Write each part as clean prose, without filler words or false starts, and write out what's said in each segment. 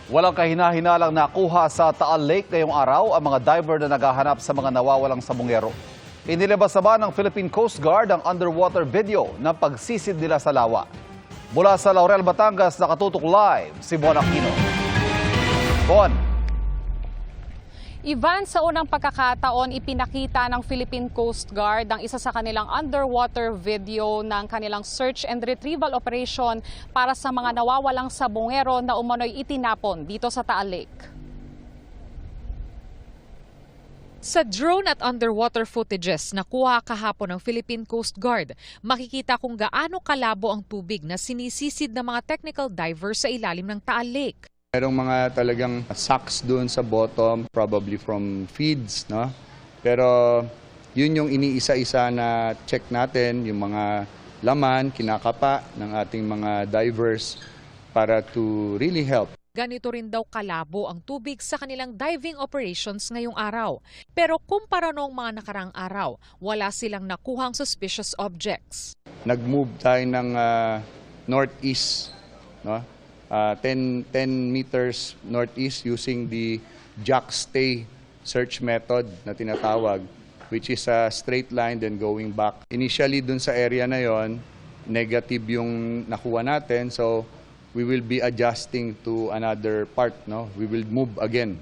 Walang kahina-hinalang nakuha sa Taal Lake ngayong araw ang mga diver na naghahanap sa mga nawawalang sabongero. Inilabas naman ng Philippine Coast Guard ang underwater video ng pagsisid nila sa lawa. Mula sa Laurel, Batangas, nakatutok live si Bon Aquino. Bon. Ivan, sa unang pagkakataon, ipinakita ng Philippine Coast Guard ang isa sa kanilang underwater video ng kanilang search and retrieval operation para sa mga nawawalang sabongero na umano'y itinapon dito sa Taal Lake. Sa drone at underwater footages na kuha kahapon ng Philippine Coast Guard, makikita kung gaano kalabo ang tubig na sinisisid ng mga technical divers sa ilalim ng Taal Lake. Merong mga talagang sucks doon sa bottom, probably from feeds, no? Pero yun yung iniisa-isa na check natin, yung mga laman, kinakapa ng ating mga divers para to really help. Ganito rin daw kalabo ang tubig sa kanilang diving operations ngayong araw. Pero kumpara noong mga nakarang araw, wala silang nakuhang suspicious objects. Nag-move tayo ng northeast, no? 10 meters northeast using the jack stay search method na tinatawag, which is a straight line then going back. Initially dun sa area na yon, negative yung nakuha natin, so we will be adjusting to another part, no? We will move again.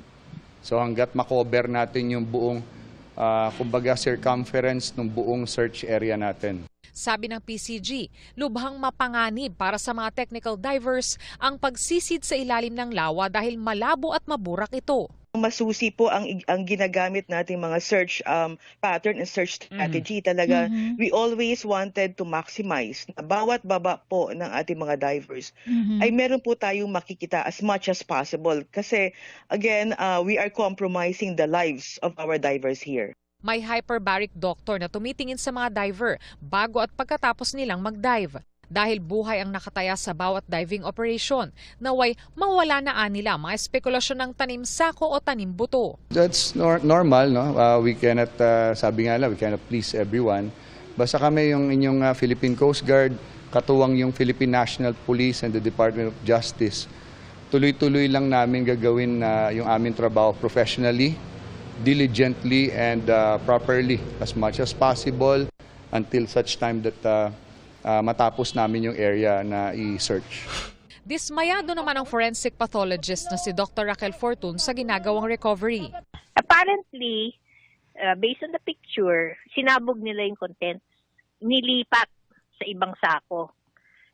So hanggat makover natin yung buong kumbaga circumference ng buong search area natin. Sabi ng PCG, lubhang mapanganib para sa mga technical divers ang pagsisid sa ilalim ng lawa dahil malabo at maburak ito. Masusi po ang ginagamit nating mga search pattern and search strategy. Talaga, we always wanted to maximize na bawat baba po ng ating mga divers ay meron po tayong makikita as much as possible. Kasi, again, we are compromising the lives of our divers here. May hyperbaric doctor na tumitingin sa mga diver bago at pagkatapos nilang mag-dive. Dahil buhay ang nakataya sa bawat diving operation, naway mawala na nila mga espekulasyon ng tanim sako o tanim buto. That's normal, no? We cannot, sabi nga lang, we cannot please everyone. Basta kami yung inyong Philippine Coast Guard, katuwang yung Philippine National Police and the Department of Justice. Tuloy-tuloy lang namin gagawin yung aming trabaho professionally, diligently and properly as much as possible until such time that matapos namin yung area na i-search. Dismayado naman ang forensic pathologist na si Dr. Raquel Fortun sa ginagawang recovery. Apparently, based on the picture, sinabog nila yung contents, nilipat sa ibang sako.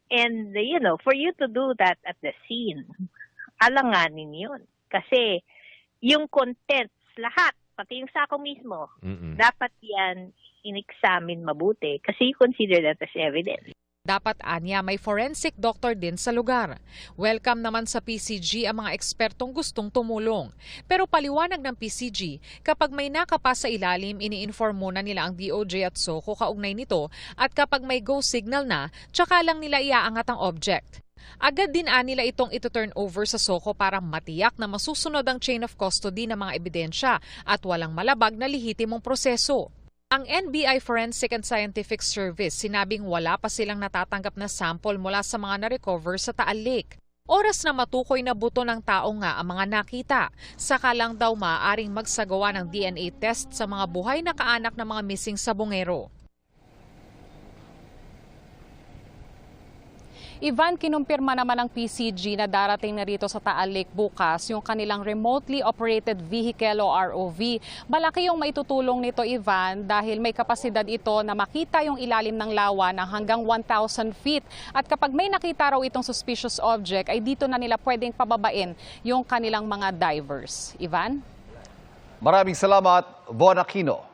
And, for you to do that at the scene, alanganin yun. Kasi yung contents, lahat, pati yung sako mismo, dapat yan in-examine mabuti kasi you consider that as evidence. Dapat anya may forensic doctor din sa lugar. Welcome naman sa PCG ang mga ekspertong gustong tumulong. Pero paliwanag ng PCG, kapag may nakapa sa ilalim, ini-inform muna nila ang DOJ at SOCO kaugnay nito at kapag may go signal na, tsaka lang nila iaangat ang object. Agad din nila itong ito-turn over sa SOCO para matiyak na masusunod ang chain of custody ng mga ebidensya at walang malabag na lehitimong proseso. Ang NBI Forensic and Scientific Service sinabing wala pa silang natatanggap na sample mula sa mga na-recover sa Taal Lake. Oras na matukoy na buto ng tao nga ang mga nakita. Saka lang daw maaaring magsagawa ng DNA test sa mga buhay na kaanak ng mga missing sabongero. Ivan, kinumpirma naman ng PCG na darating na rito sa Taal Lake bukas yung kanilang remotely operated vehicle o ROV. Malaki yung maitutulong nito, Ivan, dahil may kapasidad ito na makita yung ilalim ng lawa ng hanggang 1,000 feet. At kapag may nakita raw itong suspicious object, ay dito na nila pwedeng pababain yung kanilang mga divers. Ivan? Maraming salamat, Bon Aquino.